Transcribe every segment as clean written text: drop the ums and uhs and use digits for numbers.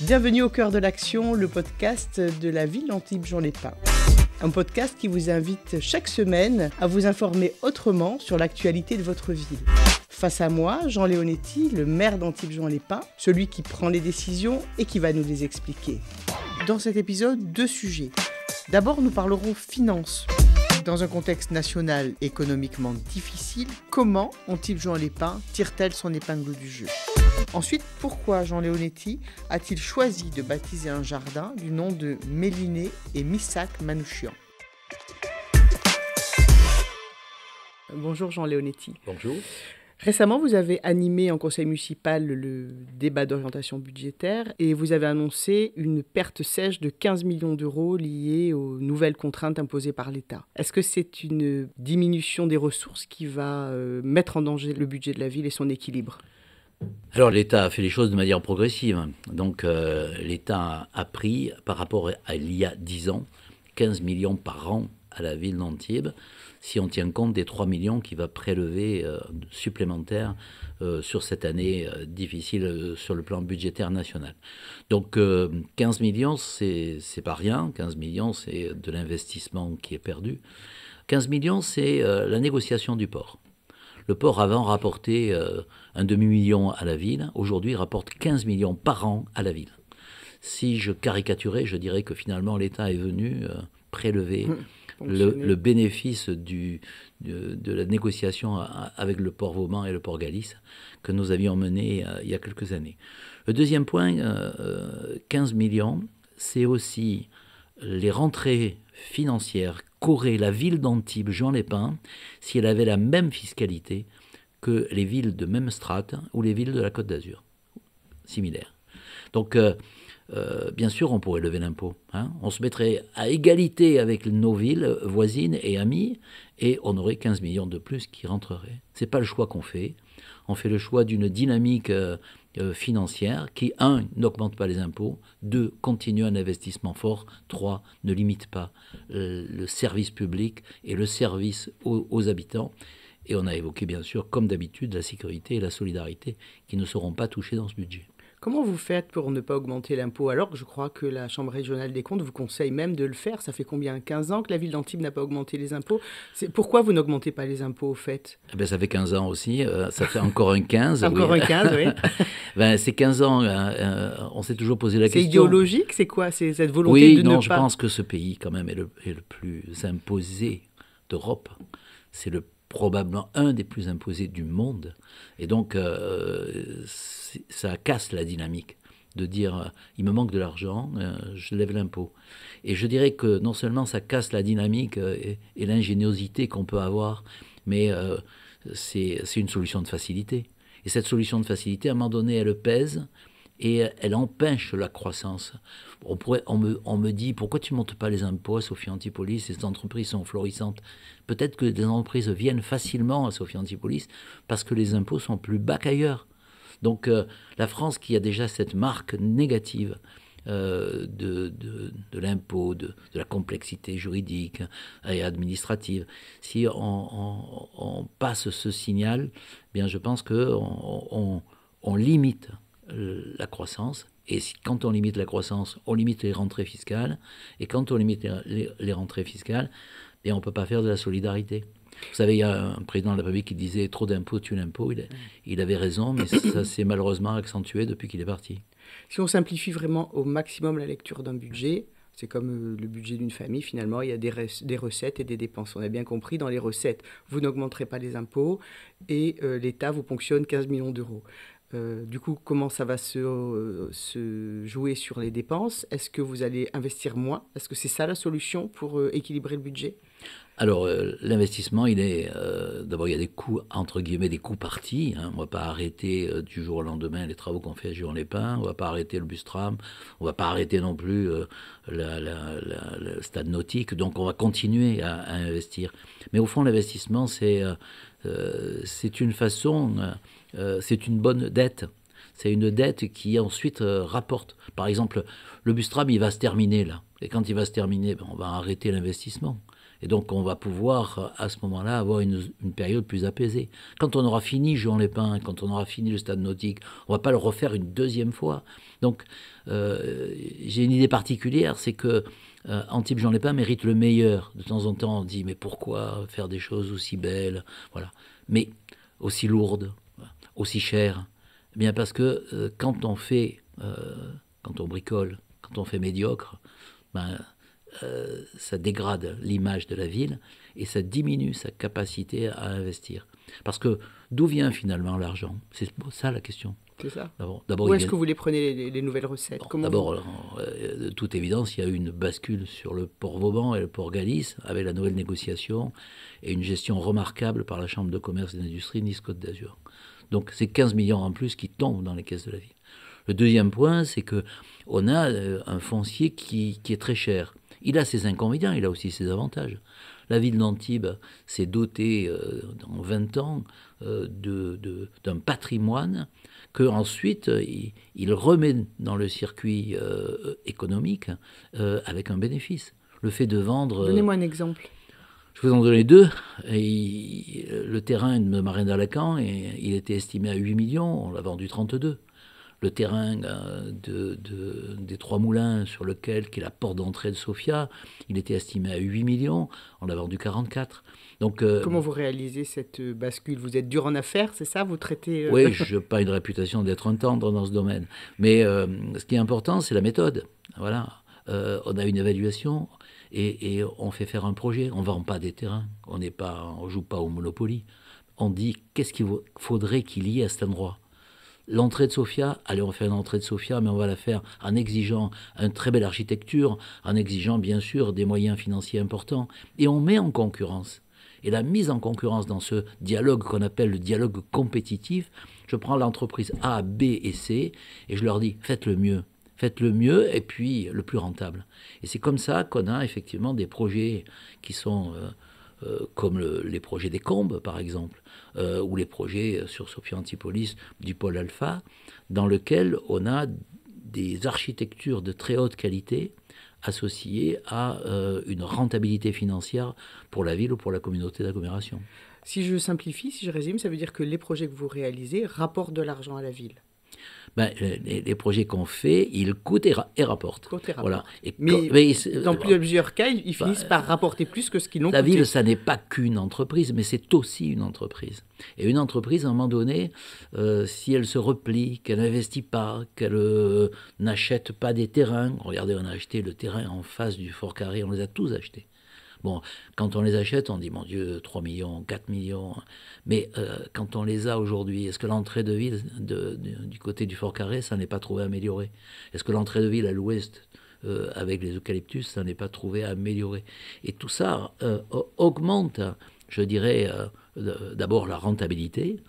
Bienvenue au cœur de l'action, le podcast de la ville d'Antibes-Juan-les-Pins. Un podcast qui vous invite chaque semaine à vous informer autrement sur l'actualité de votre ville. Face à moi, Jean Leonetti, le maire d'Antibes-Juan-les-Pins, celui qui prend les décisions et qui va nous les expliquer. Dans cet épisode, 2 sujets. D'abord, nous parlerons finances. Dans un contexte national économiquement difficile, comment Antibes-Juan-les-Pins tire-t-elle son épingle du jeu ? Ensuite, pourquoi Jean Leonetti a-t-il choisi de baptiser un jardin du nom de Méliné et Missak Manouchian ? Bonjour Jean Leonetti. Bonjour. Récemment, vous avez animé en conseil municipal le débat d'orientation budgétaire et vous avez annoncé une perte sèche de 15 millions d'euros liée aux nouvelles contraintes imposées par l'État. Est-ce que c'est une diminution des ressources qui va mettre en danger le budget de la ville et son équilibre ? Alors l'État a fait les choses de manière progressive. Donc l'État a pris, par rapport à il y a 10 ans, 15 millions par an à la ville d'Antibes, si on tient compte des 3 millions qu'il va prélever supplémentaires sur cette année difficile sur le plan budgétaire national. Donc 15 millions, c'est pas rien. 15 millions, c'est de l'investissement qui est perdu. 15 millions, c'est la négociation du port. Le port avant rapportait un demi-million à la ville. Aujourd'hui, il rapporte 15 millions par an à la ville. Si je caricaturais, je dirais que finalement, l'État est venu prélever le bénéfice de la négociation avec le port Vauban et le port Galice que nous avions mené il y a quelques années. Le deuxième point, 15 millions, c'est aussi les rentrées financières qu'aurait la ville d'Antibes-Juan-les-Pins si elle avait la même fiscalité que les villes de même strate ou les villes de la Côte d'Azur, similaires. Donc, bien sûr, on pourrait lever l'impôt. On se mettrait à égalité avec nos villes voisines et amies et on aurait 15 millions de plus qui rentreraient. Ce n'est pas le choix qu'on fait. On fait le choix d'une dynamique financière qui, 1, n'augmente pas les impôts, 2, continue un investissement fort, 3, ne limite pas le service public et le service aux habitants. Et on a évoqué, bien sûr, comme d'habitude, la sécurité et la solidarité qui ne seront pas touchés dans ce budget. Comment vous faites pour ne pas augmenter l'impôt alors que je crois que la Chambre régionale des comptes vous conseille même de le faire? Ça fait combien? 15 ans que la ville d'Antibes n'a pas augmenté les impôts. Pourquoi vous n'augmentez pas les impôts au fait? Ça fait 15 ans aussi, ça fait encore un 15. Encore un 15, oui. Ces 15 ans, on s'est toujours posé la question. C'est idéologique? C'est quoi? C'est cette volonté de ne pas... je pense que ce pays quand même est le plus imposé d'Europe. C'est probablement un des plus imposés du monde. Et donc, ça casse la dynamique de dire il me manque de l'argent, je lève l'impôt. Et je dirais que non seulement ça casse la dynamique et l'ingéniosité qu'on peut avoir, mais c'est une solution de facilité. Et cette solution de facilité, à un moment donné, elle pèse et elle empêche la croissance. On me dit, pourquoi tu ne montes pas les impôts à Sophia Antipolis? Ces entreprises sont florissantes. Peut-être que des entreprises viennent facilement à Sophia Antipolis parce que les impôts sont plus bas qu'ailleurs. Donc la France, qui a déjà cette marque négative de l'impôt, de la complexité juridique et administrative, si on passe ce signal, bien je pense qu'on limite la croissance. Et quand on limite la croissance, on limite les rentrées fiscales. Et quand on limite les rentrées fiscales, bien, on ne peut pas faire de la solidarité. Vous savez, il y a un président de la République qui disait « trop d'impôts tue l'impôt ». Il avait raison, mais ça s'est malheureusement accentué depuis qu'il est parti. Si on simplifie vraiment au maximum la lecture d'un budget, c'est comme le budget d'une famille, finalement, il y a des recettes et des dépenses. On a bien compris, dans les recettes, vous n'augmenterez pas les impôts et l'État vous ponctionne 15 millions d'euros. Du coup, comment ça va se jouer sur les dépenses? Est-ce que vous allez investir moins? Est-ce que c'est ça la solution pour équilibrer le budget? Alors, l'investissement, d'abord, il y a des coûts, entre guillemets, des coûts partis. On ne va pas arrêter du jour au lendemain les travaux qu'on fait à Juan-les-Pins. On ne va pas arrêter le bus-tram. On ne va pas arrêter non plus le stade nautique. Donc, on va continuer à investir. Mais au fond, l'investissement, c'est une façon... c'est une bonne dette. C'est une dette qui ensuite rapporte. Par exemple, le bus-tram, il va se terminer là. Et quand il va se terminer, on va arrêter l'investissement. Et donc, on va pouvoir, à ce moment-là, avoir une période plus apaisée. Quand on aura fini Juan-les-Pins, quand on aura fini le stade nautique, on ne va pas le refaire une deuxième fois. Donc, j'ai une idée particulière, c'est que Antibes-Juan-les-Pins mérite le meilleur. De temps en temps, on dit, mais pourquoi faire des choses aussi belles, voilà, mais aussi lourdes, aussi chères? Eh bien, parce que quand on bricole, quand on fait médiocre, ça dégrade l'image de la ville et ça diminue sa capacité à investir. Parce que d'où vient finalement l'argent? C'est ça la question. C'est ça. D'abord, où est-ce que vous les prenez, les nouvelles recettes? D'abord, de toute évidence, il y a eu une bascule sur le port Vauban et le port Galice avec la nouvelle négociation et une gestion remarquable par la Chambre de commerce et d'industrie Nice-Côte d'Azur. Donc c'est 15 millions en plus qui tombent dans les caisses de la ville. Le deuxième point, c'est qu'on a un foncier qui est très cher. Il a ses inconvénients, il a aussi ses avantages. La ville d'Antibes s'est dotée dans 20 ans d'un patrimoine qu'ensuite il remet dans le circuit économique avec un bénéfice. Le fait de vendre... Donnez-moi un exemple. Je vais vous en donner deux. Le terrain de Marin d'Alacan, il était estimé à 8 millions, on l'a vendu 32. Le terrain des Trois Moulins, qui est la porte d'entrée de Sofia, il était estimé à 8 millions, on l'a vendu 44. Donc, comment vous réalisez cette bascule? Vous êtes dur en affaires, c'est ça? Vous traitez... Oui, je n'ai pas une réputation d'être un tendre dans ce domaine. Mais ce qui est important, c'est la méthode. Voilà. On a une évaluation et on fait faire un projet. On ne vend pas des terrains. On ne joue pas au Monopoly. On dit qu'est-ce qu'il faudrait qu'il y ait à cet endroit. L'entrée de Sofia, allez, on fait une entrée de Sofia, mais on va la faire en exigeant une très belle architecture, en exigeant bien sûr des moyens financiers importants. Et on met en concurrence. Et la mise en concurrence dans ce dialogue qu'on appelle le dialogue compétitif, je prends l'entreprise A, B et C et je leur dis faites le mieux. Faites-le mieux et puis le plus rentable. Et c'est comme ça qu'on a effectivement des projets qui sont comme les projets des Combes, par exemple, ou les projets sur Sophia Antipolis du pôle Alpha, dans lequel on a des architectures de très haute qualité associées à une rentabilité financière pour la ville ou pour la communauté d'agglomération. Si je simplifie, si je résume, ça veut dire que les projets que vous réalisez rapportent de l'argent à la ville. Les projets qu'on fait, ils coûtent et rapportent. Voilà. Mais dans plusieurs cas, ils finissent par rapporter plus que ce qu'ils n'ont coûté. La ville, ça n'est pas qu'une entreprise, mais c'est aussi une entreprise. Et une entreprise, à un moment donné, si elle se replie, qu'elle n'investit pas, qu'elle n'achète pas des terrains. Regardez, on a acheté le terrain en face du Fort Carré, on les a tous achetés. Bon, quand on les achète, on dit, mon Dieu, 3 millions, 4 millions. Mais quand on les a aujourd'hui, est-ce que l'entrée de ville du côté du Fort Carré, ça n'est pas trouvé amélioré? Est-ce que l'entrée de ville à l'ouest, avec les eucalyptus, ça n'est pas trouvé amélioré? Et tout ça augmente, je dirais, d'abord la rentabilité,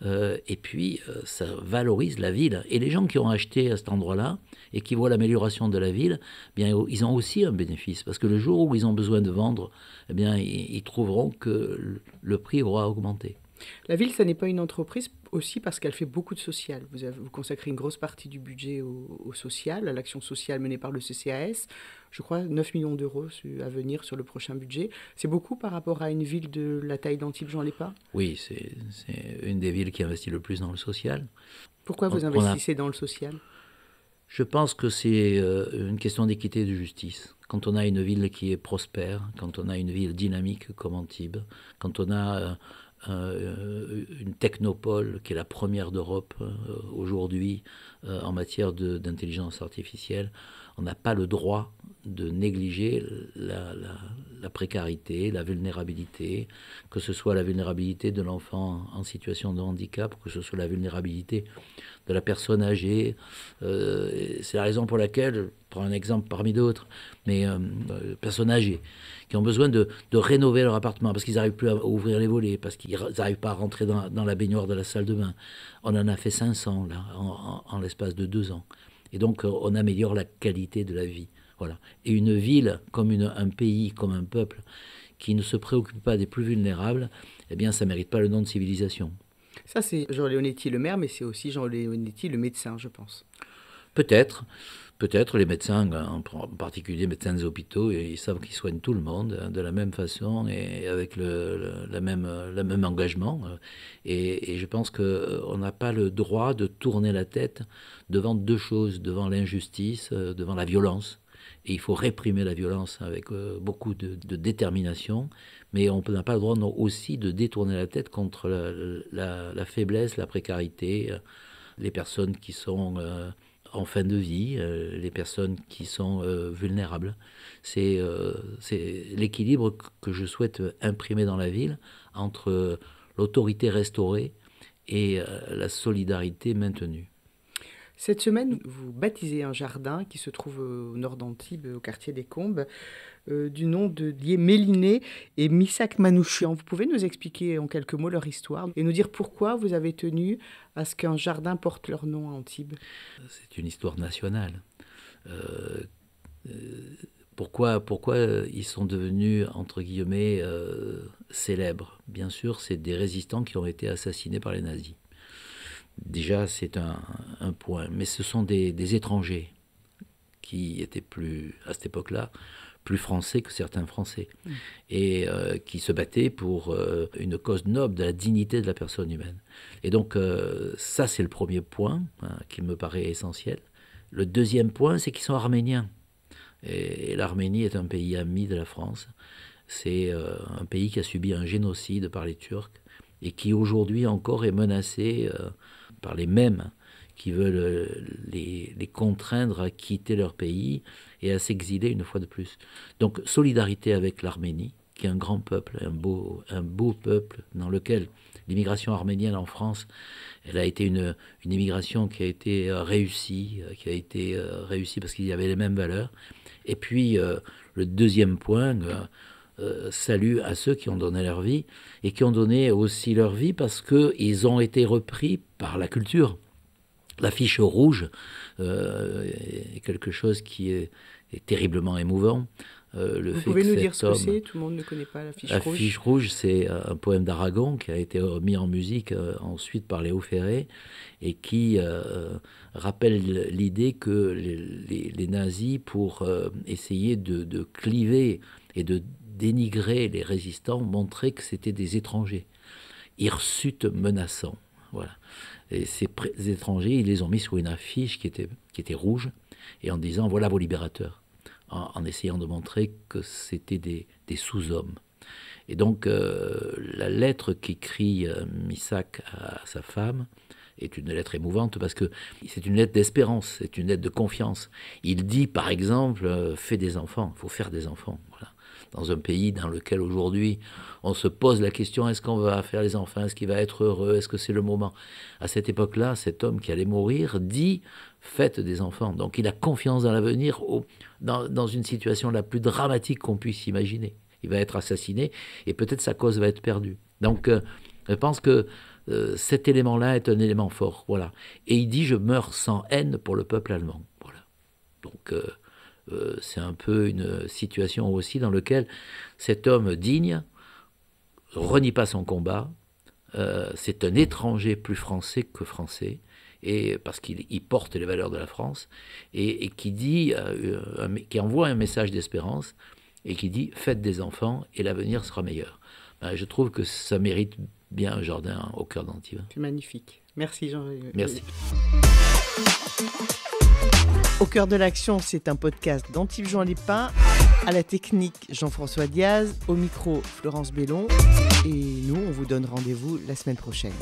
et puis ça valorise la ville. Et les gens qui ont acheté à cet endroit-là et qui voient l'amélioration de la ville, eh bien, ils ont aussi un bénéfice. Parce que le jour où ils ont besoin de vendre, eh bien, ils trouveront que le prix aura augmenté. La ville, ça n'est pas une entreprise aussi parce qu'elle fait beaucoup de social. Vous consacrez une grosse partie du budget au social, à l'action sociale menée par le CCAS. Je crois 9 millions d'euros à venir sur le prochain budget. C'est beaucoup par rapport à une ville de la taille d'Antibes-Juan-les-Pins? Oui, c'est une des villes qui investit le plus dans le social. Pourquoi vous investissez dans le social? Je pense que c'est une question d'équité et de justice. Quand on a une ville qui est prospère, quand on a une ville dynamique comme Antibes, quand on a une technopole qui est la première d'Europe aujourd'hui en matière d'intelligence artificielle, on n'a pas le droit de négliger la précarité, la vulnérabilité, que ce soit la vulnérabilité de l'enfant en situation de handicap, que ce soit la vulnérabilité de la personne âgée. C'est la raison pour laquelle, je prends un exemple parmi d'autres, mais personnes âgées qui ont besoin de rénover leur appartement parce qu'ils n'arrivent plus à ouvrir les volets, parce qu'ils n'arrivent pas à rentrer dans la baignoire de la salle de bain. On en a fait 500 là, en l'espace de 2 ans. Et donc, on améliore la qualité de la vie. Voilà. Et une ville, comme un pays, comme un peuple, qui ne se préoccupe pas des plus vulnérables, eh bien, ça ne mérite pas le nom de civilisation. Ça, c'est Jean Leonetti le maire, mais c'est aussi Jean Leonetti le médecin, je pense. Peut-être les médecins, en particulier les médecins des hôpitaux, ils savent qu'ils soignent tout le monde de la même façon et avec le même engagement. Et je pense qu'on n'a pas le droit de tourner la tête devant deux choses, devant l'injustice, devant la violence. Et il faut réprimer la violence avec beaucoup de détermination, mais on n'a pas le droit aussi de détourner la tête contre la faiblesse, la précarité, les personnes qui sont en fin de vie, les personnes qui sont vulnérables. C'est l'équilibre que je souhaite imprimer dans la ville entre l'autorité restaurée et la solidarité maintenue. Cette semaine, vous baptisez un jardin qui se trouve au nord d'Antibes, au quartier des Combes, du nom de liés Méliné et Missak Manouchian. Vous pouvez nous expliquer en quelques mots leur histoire et nous dire pourquoi vous avez tenu à ce qu'un jardin porte leur nom à Antibes? C'est une histoire nationale. Pourquoi ils sont devenus, entre guillemets, célèbres? Bien sûr, c'est des résistants qui ont été assassinés par les nazis. Déjà, c'est un point. Mais ce sont des étrangers qui étaient à cette époque-là, plus français que certains Français. Et qui se battaient pour une cause noble de la dignité de la personne humaine. Et donc, ça, c'est le premier point qui me paraît essentiel. Le deuxième point, c'est qu'ils sont arméniens. Et l'Arménie est un pays ami de la France. C'est un pays qui a subi un génocide par les Turcs et qui aujourd'hui encore est menacé par les mêmes qui veulent les contraindre à quitter leur pays et à s'exiler une fois de plus. Donc solidarité avec l'Arménie, qui est un grand peuple, un beau peuple dans lequel l'immigration arménienne en France, elle a été une immigration qui a été réussie, parce qu'il y avait les mêmes valeurs. Et puis le deuxième point, salut à ceux qui ont donné leur vie et qui ont donné aussi leur vie parce qu'ils ont été repris par la culture. L'affiche rouge est quelque chose qui est terriblement émouvant. Vous pouvez nous dire ce que c'est? Tout le monde ne connaît pas l'affiche rouge. L'affiche rouge, c'est un poème d'Aragon qui a été mis en musique ensuite par Léo Ferré et qui rappelle l'idée que les nazis, pour essayer de cliver et de dénigrer les résistants, montraient que c'était des étrangers, hirsutes menaçants. Voilà. Et ces étrangers, ils les ont mis sur une affiche qui était rouge, et en disant « voilà vos libérateurs », en essayant de montrer que c'était des sous-hommes. Et donc, la lettre qu'écrit Missak à sa femme est une lettre émouvante parce que c'est une lettre d'espérance, c'est une lettre de confiance. Il dit, par exemple, « fais des enfants », il faut faire des enfants, voilà. Dans un pays dans lequel aujourd'hui on se pose la question, est-ce qu'on va faire les enfants, est-ce qu'il va être heureux, est-ce que c'est le moment? À cette époque-là, cet homme qui allait mourir dit faites des enfants. Donc il a confiance dans l'avenir, dans une situation la plus dramatique qu'on puisse imaginer. Il va être assassiné et peut-être sa cause va être perdue. Donc je pense que cet élément-là est un élément fort. Voilà. Et il dit je meurs sans haine pour le peuple allemand. Voilà. Donc c'est un peu une situation aussi dans laquelle cet homme digne renie pas son combat. C'est un étranger plus français que français, et parce qu'il porte les valeurs de la France, et qui dit, qui envoie un message d'espérance, et qui dit faites des enfants et l'avenir sera meilleur. Je trouve que ça mérite bien un jardin au cœur d'Antibes. C'est magnifique. Merci Jean. Merci. Au cœur de l'action, c'est un podcast d'Antibes Juan Lépin. À la technique, Jean-François Diaz. Au micro, Florence Bellon. Et nous, on vous donne rendez-vous la semaine prochaine.